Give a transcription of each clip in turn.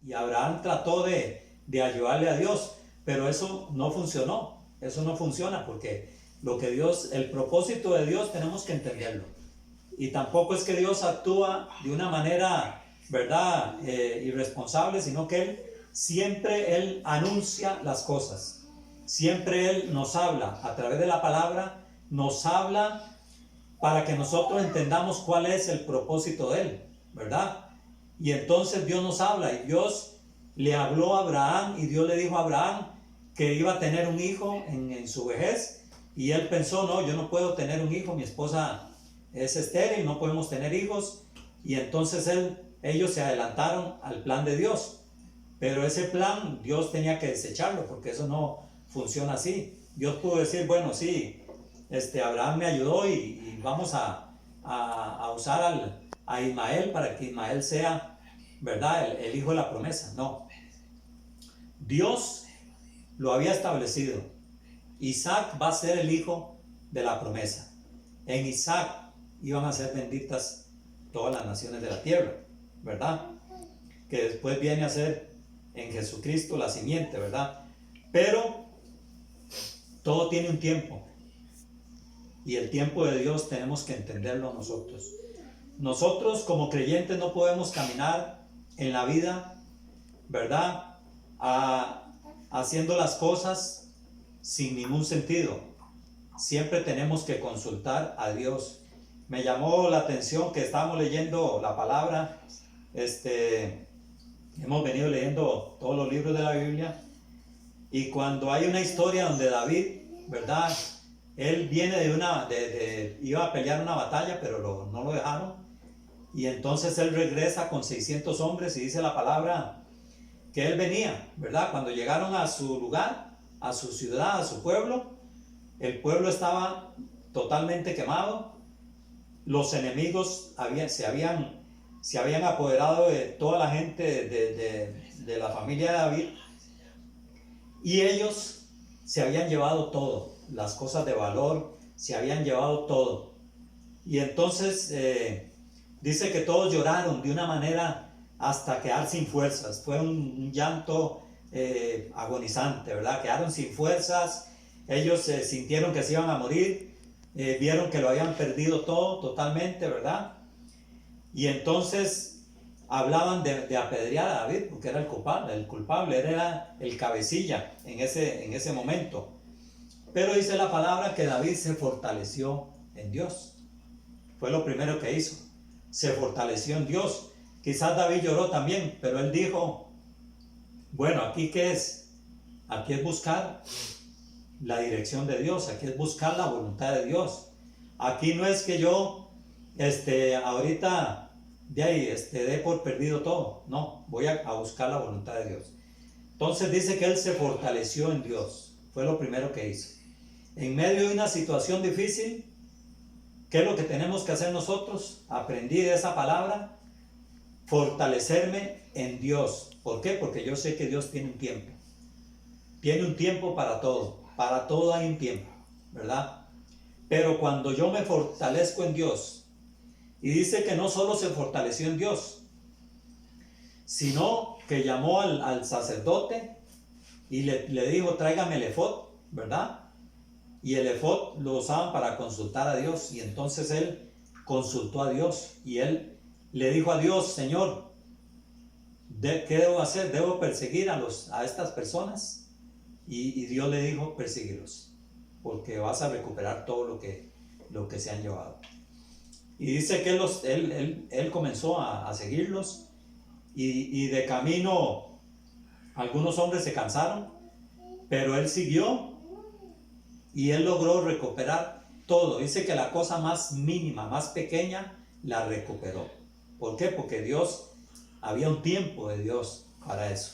Y Abraham trató de ayudarle a Dios, pero eso no funcionó. Eso no funciona porque lo que Dios, el propósito de Dios tenemos que entenderlo. Y tampoco es que Dios actúa de una manera, ¿verdad?, irresponsable, sino que Él anuncia las cosas. Siempre Él nos habla a través de la palabra, nos habla para que nosotros entendamos cuál es el propósito de Él, ¿verdad? Y entonces Dios nos habla y Dios le habló a Abraham y Dios le dijo a Abraham que iba a tener un hijo en su vejez, y él pensó, no, yo no puedo tener un hijo, mi esposa es estéril, no podemos tener hijos, y entonces ellos se adelantaron al plan de Dios, pero ese plan Dios tenía que desecharlo porque eso no funciona así. Dios pudo decir, bueno, sí, Abraham me ayudó y vamos a usar a Ismael para que Ismael sea, ¿verdad?, el hijo de la promesa. No, Dios lo había establecido. Isaac va a ser el hijo de la promesa. En Isaac iban a ser benditas todas las naciones de la tierra, ¿verdad? Que después viene a ser en Jesucristo la simiente, ¿verdad? Pero todo tiene un tiempo. Y el tiempo de Dios tenemos que entenderlo nosotros. Nosotros como creyentes no podemos caminar en la vida, ¿verdad?, haciendo las cosas sin ningún sentido. Siempre tenemos que consultar a Dios. Me llamó la atención que estábamos leyendo la palabra, hemos venido leyendo todos los libros de la Biblia, y cuando hay una historia donde David, ¿verdad?, él viene iba a pelear una batalla, pero no lo dejaron, y entonces él regresa con 600 hombres, y dice la palabra que él venía, ¿verdad? Cuando llegaron a su lugar, a su ciudad, a su pueblo, el pueblo estaba totalmente quemado, los enemigos se habían apoderado de toda la gente de la familia de David, y ellos se habían llevado todo, las cosas de valor, se habían llevado todo. Y entonces dice que todos lloraron de una manera hasta quedar sin fuerzas. Fue un llanto agonizante, ¿verdad? Quedaron sin fuerzas, ellos sintieron que se iban a morir, vieron que lo habían perdido todo totalmente, ¿verdad? Y entonces hablaban de apedrear a David porque era el culpable, era el cabecilla en ese momento. Pero dice la palabra que David se fortaleció en Dios. Fue lo primero que hizo, se fortaleció en Dios. Quizás David lloró también, pero él dijo, bueno, ¿aquí qué es? Aquí es buscar la dirección de Dios, aquí es buscar la voluntad de Dios. Aquí no es que yo ahorita de ahí dé por perdido todo, no, voy a buscar la voluntad de Dios. Entonces dice que él se fortaleció en Dios, fue lo primero que hizo. En medio de una situación difícil, ¿qué es lo que tenemos que hacer nosotros? Aprendí de esa palabra, fortalecerme en Dios. ¿Por qué? Porque yo sé que Dios tiene un tiempo. Tiene un tiempo para todo hay un tiempo, ¿verdad? Pero cuando yo me fortalezco en Dios, y dice que no solo se fortaleció en Dios, sino que llamó al sacerdote y le dijo, tráigame el efod, ¿verdad? Y el efod lo usaban para consultar a Dios, y entonces él consultó a Dios, y él le dijo a Dios, Señor, ¿qué debo hacer? ¿Debo perseguir a estas personas? Y Dios le dijo, persíguelos, porque vas a recuperar todo lo que se han llevado. Y dice que él comenzó a seguirlos, y de camino algunos hombres se cansaron, pero él siguió, y él logró recuperar todo. Dice que la cosa más mínima, más pequeña, la recuperó. ¿Por qué? Porque había un tiempo de Dios para eso.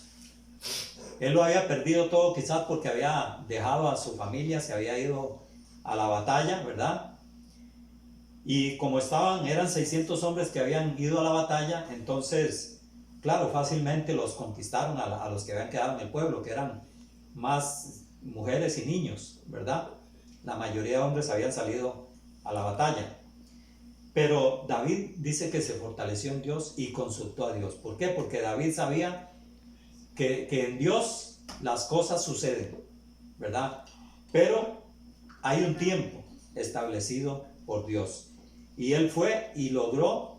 Él lo había perdido todo, quizás porque había dejado a su familia, se había ido a la batalla, ¿verdad? Y como eran 600 hombres que habían ido a la batalla, entonces, claro, fácilmente los conquistaron a los que habían quedado en el pueblo, que eran más mujeres y niños, ¿verdad? La mayoría de hombres habían salido a la batalla. Pero David dice que se fortaleció en Dios y consultó a Dios. ¿Por qué? Porque David sabía que en Dios las cosas suceden, ¿verdad? Pero hay un tiempo establecido por Dios. Y Él fue y logró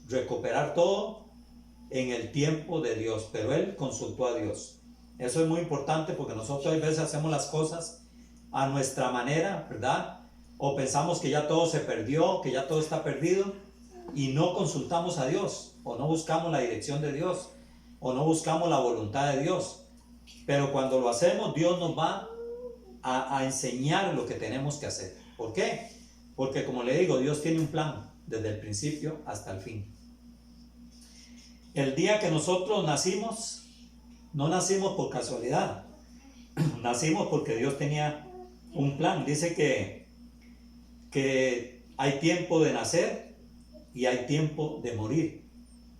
recuperar todo en el tiempo de Dios, pero Él consultó a Dios. Eso es muy importante porque nosotros a veces hacemos las cosas a nuestra manera, ¿verdad? O pensamos que ya todo se perdió, que ya todo está perdido y no consultamos a Dios, o no buscamos la dirección de Dios, o no buscamos la voluntad de Dios. Pero cuando lo hacemos, Dios nos va a enseñar lo que tenemos que hacer. ¿Por qué? Porque como le digo, Dios tiene un plan desde el principio hasta el fin. El día que nosotros nacimos, no nacimos por casualidad, nacimos porque Dios tenía un plan. Dice que hay tiempo de nacer y hay tiempo de morir.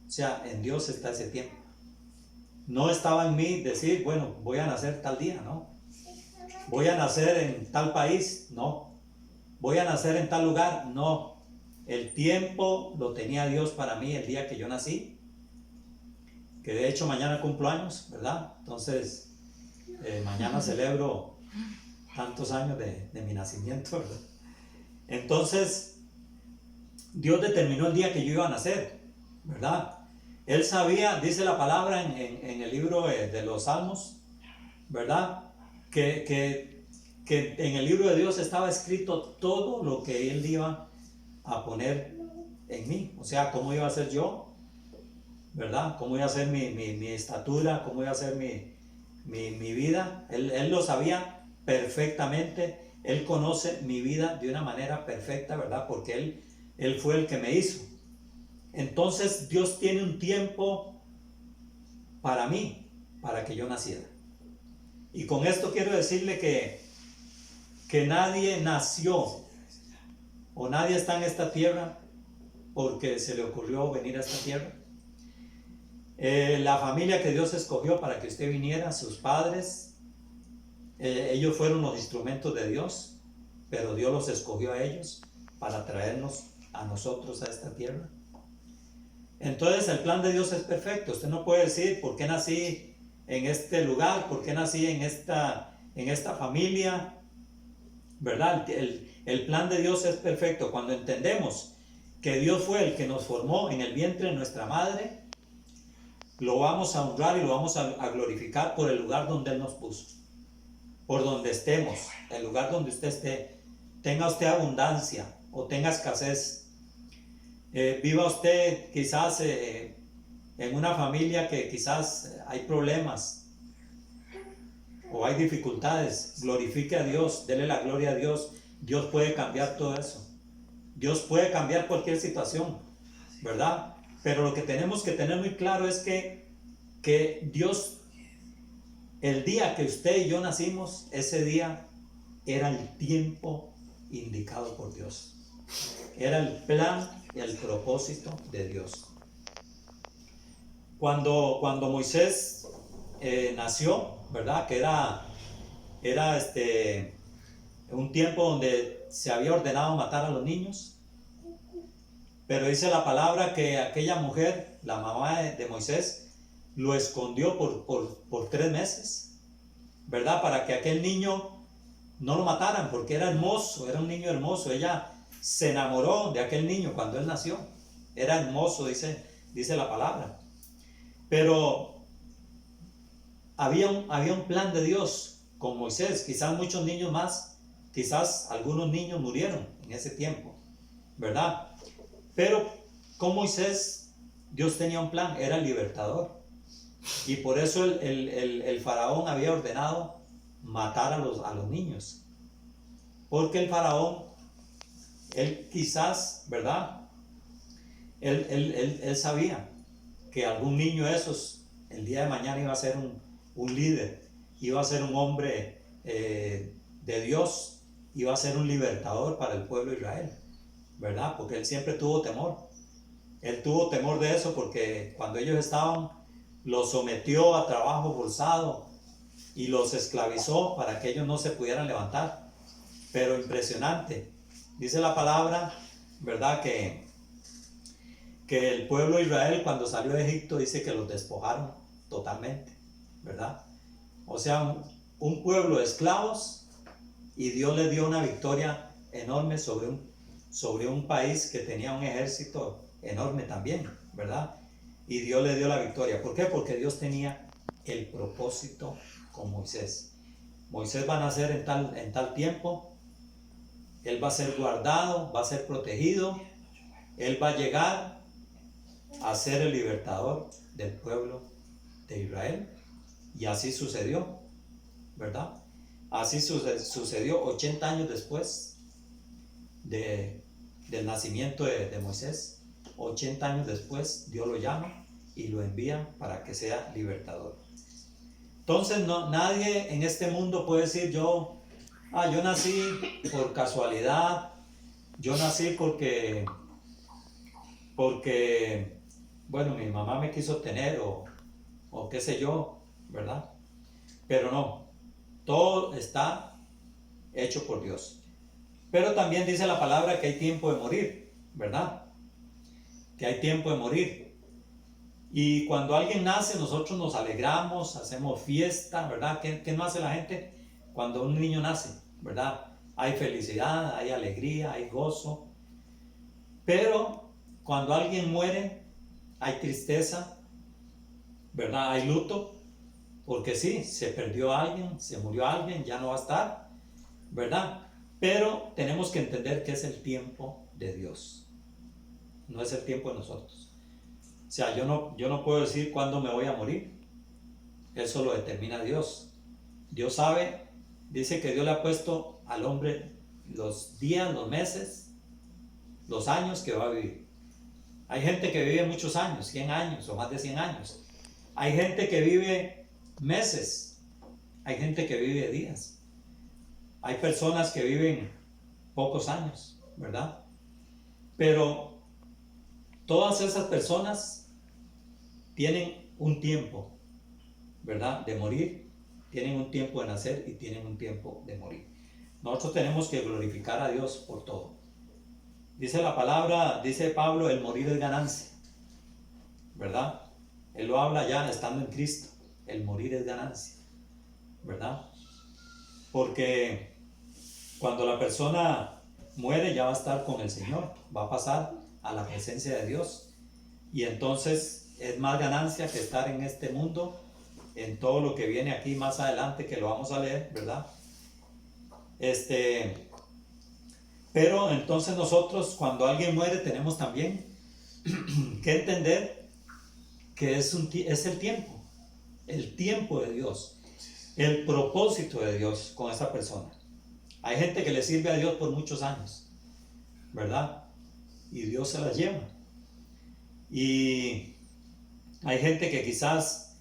O sea, en Dios está ese tiempo. No estaba en mí decir, bueno, voy a nacer tal día, ¿no? Voy a nacer en tal país, no. Voy a nacer en tal lugar, no. El tiempo lo tenía Dios para mí el día que yo nací, que de hecho mañana cumplo años, ¿verdad? Entonces, mañana celebro tantos años de mi nacimiento, ¿verdad? Entonces, Dios determinó el día que yo iba a nacer, ¿verdad? Él sabía, dice la palabra en el libro de los Salmos, ¿verdad? Que en el libro de Dios estaba escrito todo lo que Él iba a poner en mí. O sea, cómo iba a ser yo, ¿verdad? Cómo iba a ser mi estatura, cómo iba a ser mi vida. Él lo sabía perfectamente. Él conoce mi vida de una manera perfecta, ¿verdad? Porque Él fue el que me hizo. Entonces Dios tiene un tiempo para mí, para que yo naciera. Y con esto quiero decirle que nadie nació o nadie está en esta tierra porque se le ocurrió venir a esta tierra. La familia que Dios escogió para que usted viniera, sus padres, ellos fueron los instrumentos de Dios, pero Dios los escogió a ellos para traernos a nosotros a esta tierra. Entonces el plan de Dios es perfecto. Usted no puede decir por qué nací en este lugar, por qué nací en esta familia, ¿verdad? El plan de Dios es perfecto. Cuando entendemos que Dios fue el que nos formó en el vientre de nuestra madre, lo vamos a honrar y lo vamos a glorificar por el lugar donde Él nos puso, por donde estemos, el lugar donde usted esté, tenga usted abundancia o tenga escasez. Viva usted quizás en una familia que quizás hay problemas o hay dificultades, glorifique a Dios, dele la gloria a Dios. Dios puede cambiar todo eso. Dios puede cambiar cualquier situación, ¿verdad? Pero lo que tenemos que tener muy claro es que Dios, el día que usted y yo nacimos, ese día era el tiempo indicado por Dios. Era el plan y el propósito de Dios. Cuando Moisés nació, ¿verdad? Que era un tiempo donde se había ordenado matar a los niños. Pero dice la palabra que aquella mujer, la mamá de Moisés, lo escondió por 3 meses, ¿verdad? Para que aquel niño no lo mataran, porque era hermoso, era un niño hermoso. Ella se enamoró de aquel niño cuando él nació. Era hermoso, dice la palabra. Pero había un plan de Dios con Moisés. Quizás muchos niños más, quizás algunos niños murieron en ese tiempo, ¿verdad? Pero con Moisés Dios tenía un plan, era el libertador. Y por eso el faraón había ordenado matar a los niños. Porque el faraón, él quizás, ¿verdad? Él sabía que algún niño de esos el día de mañana iba a ser un líder, iba a ser un hombre de Dios, iba a ser un libertador para el pueblo de Israel, ¿verdad? Porque él siempre tuvo temor. Él tuvo temor de eso porque cuando ellos estaban, los sometió a trabajo forzado y los esclavizó para que ellos no se pudieran levantar. Pero impresionante. Dice la palabra, ¿verdad? Que el pueblo de Israel cuando salió de Egipto dice que los despojaron totalmente. ¿verdad? O sea, un pueblo de esclavos, y Dios le dio una victoria enorme sobre un país que tenía un ejército enorme también, ¿verdad? Y Dios le dio la victoria. ¿Por qué? Porque Dios tenía el propósito con Moisés. Moisés va a nacer en tal tiempo, él va a ser guardado, va a ser protegido, él va a llegar a ser el libertador del pueblo de Israel. Y así sucedió, ¿verdad? Así sucedió 80 años después del nacimiento de Moisés. 80 años después Dios lo llama y lo envía para que sea libertador. Entonces nadie en este mundo puede decir yo nací por casualidad, yo nací porque bueno, mi mamá me quiso tener o qué sé yo, ¿verdad? Pero no, todo está hecho por Dios. Pero también dice la palabra que hay tiempo de morir, ¿verdad? Que hay tiempo de morir. Y cuando alguien nace, nosotros nos alegramos, hacemos fiesta, ¿verdad? ¿Qué no hace la gente cuando un niño nace, ¿verdad? Hay felicidad, hay alegría, hay gozo. Pero cuando alguien muere, hay tristeza, ¿verdad? Hay luto, porque sí, se perdió alguien, se murió alguien, ya no va a estar, ¿verdad? Pero tenemos que entender que es el tiempo de Dios, no es el tiempo de nosotros. O sea, yo no puedo decir cuándo me voy a morir, eso lo determina Dios. Dios sabe, dice que Dios le ha puesto al hombre los días, los meses, los años que va a vivir. Hay gente que vive muchos años, 100 años o más de 100 años. Hay gente que vive meses, hay gente que vive días. Hay personas que viven pocos años, ¿verdad? Pero todas esas personas tienen un tiempo, ¿verdad? De morir, tienen un tiempo de nacer y tienen un tiempo de morir. Nosotros tenemos que glorificar a Dios por todo. Dice la palabra, dice Pablo, el morir es ganancia, ¿verdad? Él lo habla ya estando en Cristo, el morir es ganancia, ¿verdad? Porque cuando la persona muere ya va a estar con el Señor, va a pasar a la presencia de Dios, y entonces es más ganancia que estar en este mundo, en todo lo que viene aquí más adelante, que lo vamos a leer, ¿verdad? Pero entonces nosotros cuando alguien muere tenemos también que entender que es el tiempo de Dios, el propósito de Dios con esa persona. Hay gente que le sirve a Dios por muchos años, ¿verdad? Y Dios se la lleva. Y hay gente que quizás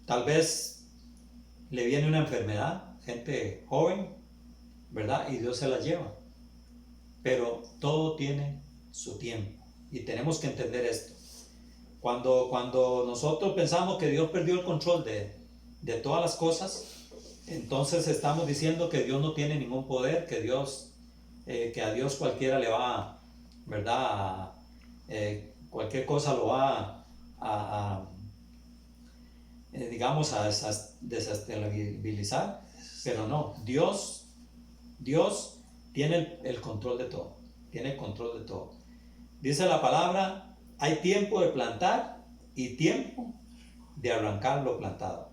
tal vez le viene una enfermedad, gente joven, ¿verdad? Y Dios se la lleva. Pero todo tiene su tiempo y tenemos que entender esto. Cuando nosotros pensamos que Dios perdió el control de todas las cosas, entonces estamos diciendo que Dios no tiene ningún poder, que a Dios cualquiera le va, ¿verdad? Cualquier cosa lo va digamos, a desestabilizar, pero no, Dios tiene el control de todo, tiene el control de todo. Dice la palabra, hay tiempo de plantar y tiempo de arrancar lo plantado,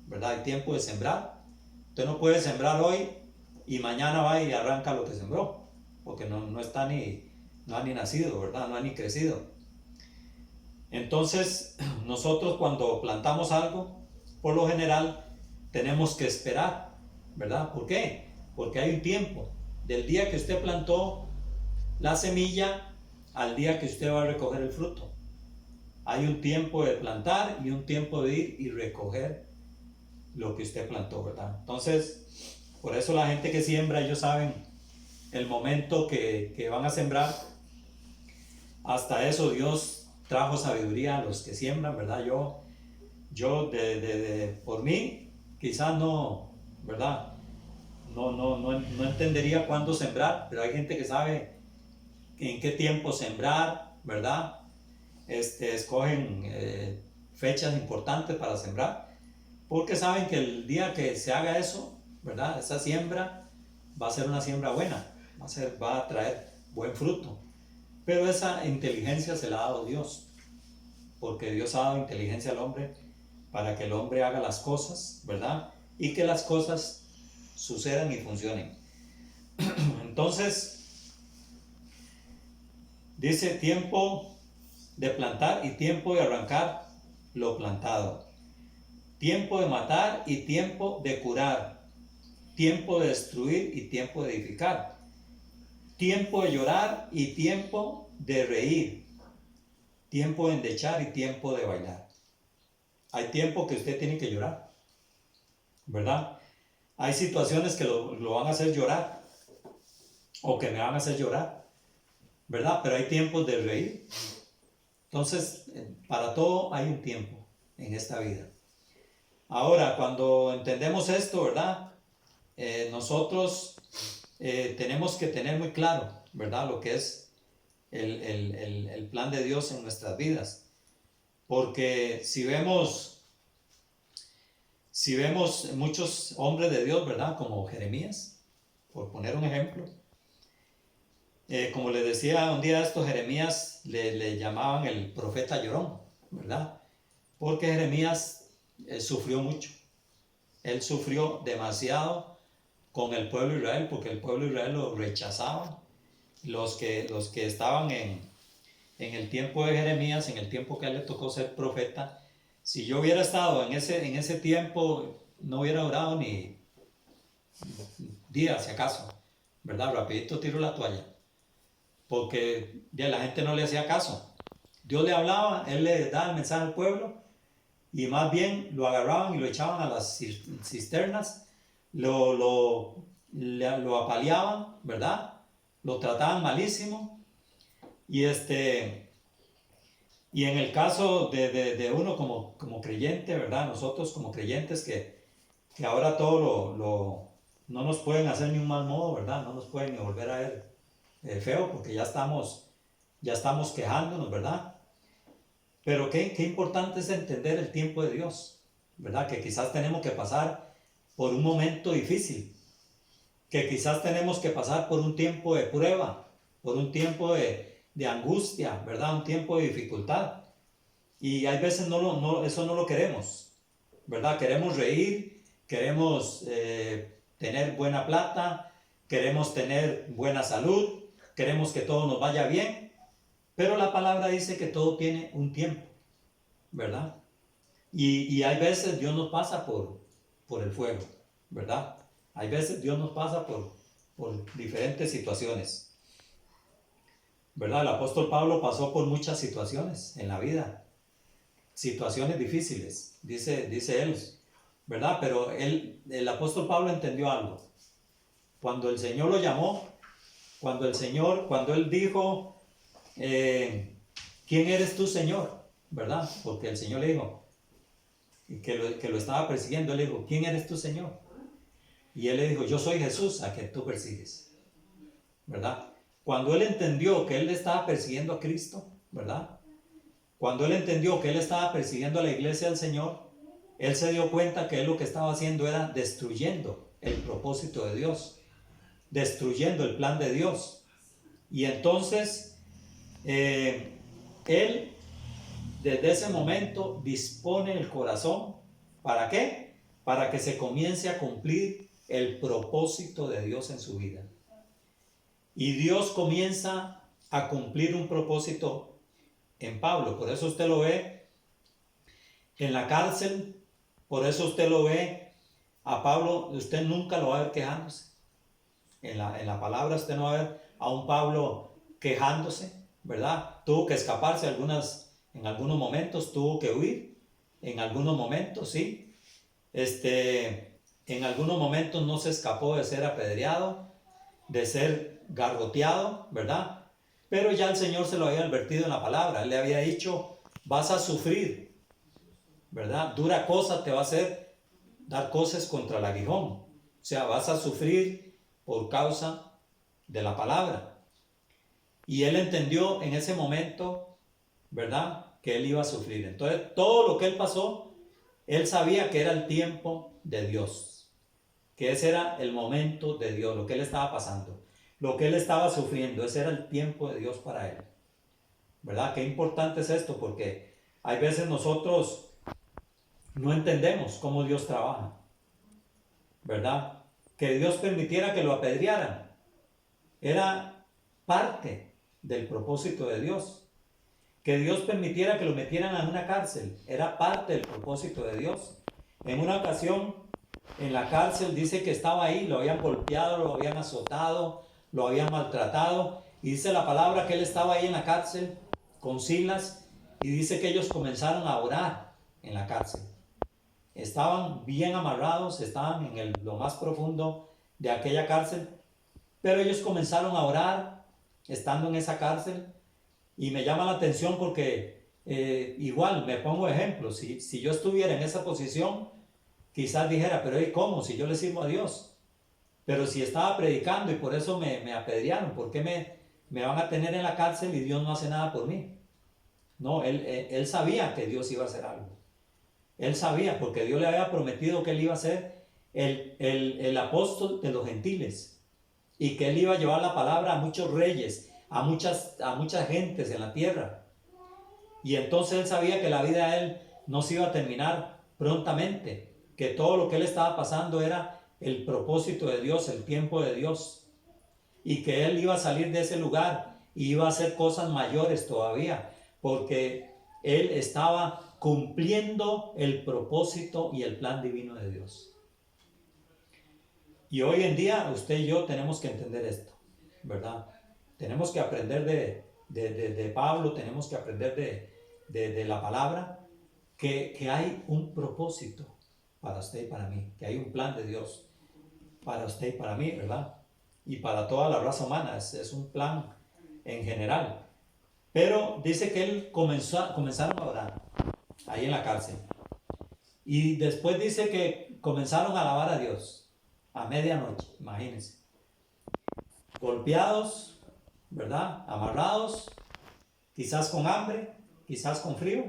¿verdad? Hay tiempo de sembrar. Usted no puede sembrar hoy y mañana va y arranca lo que sembró, porque no ha ni nacido, ¿verdad? No ha ni crecido. Entonces, nosotros cuando plantamos algo, por lo general, tenemos que esperar, ¿verdad? ¿Por qué? Porque hay un tiempo, del día que usted plantó la semilla al día que usted va a recoger el fruto. Hay un tiempo de plantar y un tiempo de ir y recoger lo que usted plantó, ¿verdad? Entonces, por eso la gente que siembra, ellos saben el momento que van a sembrar. Hasta eso Dios trajo sabiduría a los que siembran, ¿verdad? Yo por mí, quizás no, ¿verdad? No entendería cuándo sembrar, pero hay gente que sabe en qué tiempo sembrar, ¿verdad? Escogen fechas importantes para sembrar, porque saben que el día que se haga eso, ¿verdad? Esa siembra va a ser una siembra buena, va a traer buen fruto. Pero esa inteligencia se la ha dado Dios, porque Dios ha dado inteligencia al hombre para que el hombre haga las cosas, ¿verdad? Y que las cosas sucedan y funcionen. Entonces, dice tiempo de plantar y tiempo de arrancar lo plantado. Tiempo de matar y tiempo de curar. Tiempo de destruir y tiempo de edificar. Tiempo de llorar y tiempo de reír. Tiempo de endechar y tiempo de bailar. Hay tiempo que usted tiene que llorar, ¿verdad? Hay situaciones que lo van a hacer llorar o que me van a hacer llorar, ¿verdad? Pero hay tiempos de reír. Entonces, para todo hay un tiempo en esta vida. Ahora, cuando entendemos esto, ¿verdad? Nosotros tenemos que tener muy claro, ¿verdad? Lo que es el plan de Dios en nuestras vidas. Porque si vemos muchos hombres de Dios, ¿verdad? Como Jeremías, por poner un ejemplo. Como les decía un día esto, Jeremías le llamaban el profeta llorón, ¿verdad? Porque Jeremías sufrió mucho. Él sufrió demasiado con el pueblo de Israel, porque el pueblo de Israel lo rechazaban. Los que estaban en el tiempo de Jeremías, en el tiempo que a él le tocó ser profeta, si yo hubiera estado en ese tiempo, no hubiera durado ni días, si acaso, ¿verdad? Rapidito tiro la toalla, porque ya la gente no le hacía caso. Dios le hablaba, él le daba el mensaje al pueblo, y más bien lo agarraban y lo echaban a las cisternas, lo apaleaban, ¿verdad? Lo trataban malísimo. Y en el caso de uno como creyente, ¿verdad? Nosotros como creyentes que ahora todo no nos pueden hacer ni un mal modo, ¿verdad? No nos pueden ni volver a ver feo, porque ya estamos quejándonos, ¿verdad? Pero qué importante es entender el tiempo de Dios, ¿verdad? Que quizás tenemos que pasar por un momento difícil, que quizás tenemos que pasar por un tiempo de prueba, por un tiempo de angustia, ¿verdad? Un tiempo de dificultad. Y hay veces eso no lo queremos, ¿verdad? Queremos reír, queremos tener buena plata, queremos tener buena salud, queremos que todo nos vaya bien, pero la palabra dice que todo tiene un tiempo, ¿verdad? Y hay veces Dios nos pasa por el fuego, ¿verdad? Hay veces Dios nos pasa por diferentes situaciones, ¿verdad? El apóstol Pablo pasó por muchas situaciones en la vida, situaciones difíciles, dice él, ¿verdad? Pero el apóstol Pablo entendió algo. Cuando el Señor lo llamó, cuando él dijo, ¿quién eres tú, Señor? ¿Verdad? Porque el Señor le dijo, que lo estaba persiguiendo, él le dijo, ¿quién eres tú, Señor? Y él le dijo, yo soy Jesús a quien tú persigues, ¿verdad? Cuando él entendió que él estaba persiguiendo a Cristo, ¿verdad? Cuando él entendió que él estaba persiguiendo a la iglesia del Señor, él se dio cuenta que él lo que estaba haciendo era destruyendo el propósito de Dios, destruyendo el plan de Dios. Y entonces, él desde ese momento dispone el corazón, ¿para qué? Para que se comience a cumplir el propósito de Dios en su vida. Y Dios comienza a cumplir un propósito en Pablo. Por eso usted lo ve en la cárcel, por eso usted lo ve a Pablo, usted nunca lo va a ver quejándose. En la palabra usted no va a ver a un Pablo quejándose, ¿verdad? Tuvo que escaparse en algunos momentos, tuvo que huir, en algunos momentos, sí. En algunos momentos no se escapó de ser apedreado, de ser garroteado, ¿verdad? Pero ya el Señor se lo había advertido en la palabra. Él le había dicho, vas a sufrir, ¿verdad? Dura cosa te va a hacer dar cosas contra el aguijón. O sea, vas a sufrir por causa de la palabra. Y él entendió en ese momento, ¿verdad? que él iba a sufrir. Entonces, todo lo que él pasó, él sabía que era el tiempo de Dios, que ese era el momento de Dios, lo que él estaba pasando, lo que él estaba sufriendo, ese era el tiempo de Dios para él. ¿Verdad? Qué importante es esto, porque hay veces nosotros no entendemos cómo Dios trabaja, ¿verdad? Que Dios permitiera que lo apedrearan era parte del propósito de Dios. Que Dios permitiera que lo metieran en una cárcel era parte del propósito de Dios. En una ocasión, en la cárcel dice que estaba ahí, lo habían golpeado, lo habían azotado, lo habían maltratado, y dice la palabra que él estaba ahí en la cárcel con Silas, y dice que ellos comenzaron a orar en la cárcel. Estaban bien amarrados, estaban en lo más profundo de aquella cárcel, pero ellos comenzaron a orar estando en esa cárcel, y me llama la atención porque igual me pongo ejemplo, si yo estuviera en esa posición, quizás dijera, pero ¿cómo? Si yo le sirvo a Dios. Pero si estaba predicando y por eso me apedrearon, ¿por qué me van a tener en la cárcel y Dios no hace nada por mí? No, él sabía que Dios iba a hacer algo. Él sabía, porque Dios le había prometido que él iba a ser el apóstol de los gentiles y que él iba a llevar la palabra a muchos reyes, a muchas gentes en la tierra. Y entonces él sabía que la vida de él no se iba a terminar prontamente, que todo lo que él estaba pasando era el propósito de Dios, el tiempo de Dios, y que él iba a salir de ese lugar y iba a hacer cosas mayores todavía, porque él estaba cumpliendo el propósito y el plan divino de Dios. Y hoy en día usted y yo tenemos que entender esto, ¿verdad? Tenemos que aprender de Pablo, tenemos que aprender de la palabra, que hay un propósito para usted y para mí, que hay un plan de Dios para usted y para mí, ¿verdad? Y para toda la raza humana, es un plan en general. Pero dice que él comenzaron a orar ahí en la cárcel. Y después dice que comenzaron a alabar a Dios a medianoche, imagínense. Golpeados, ¿verdad? Amarrados, quizás con hambre, quizás con frío.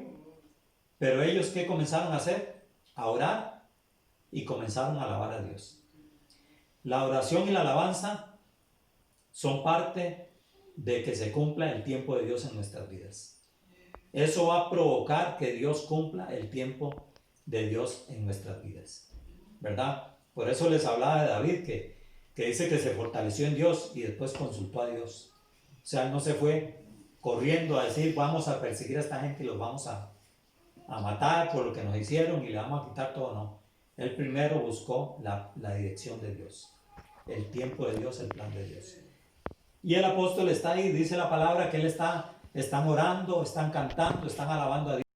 Pero ellos, ¿qué comenzaron a hacer? A orar y comenzaron a alabar a Dios. La oración y la alabanza son parte de que se cumpla el tiempo de Dios en nuestras vidas. Eso va a provocar que Dios cumpla el tiempo de Dios en nuestras vidas, ¿verdad? Por eso les hablaba de David, que dice que se fortaleció en Dios y después consultó a Dios. O sea, él no se fue corriendo a decir, vamos a perseguir a esta gente y los vamos a matar por lo que nos hicieron y le vamos a quitar todo, no. Él primero buscó la dirección de Dios, el tiempo de Dios, el plan de Dios. Y el apóstol está ahí, dice la palabra que están orando, están cantando, están alabando a Dios.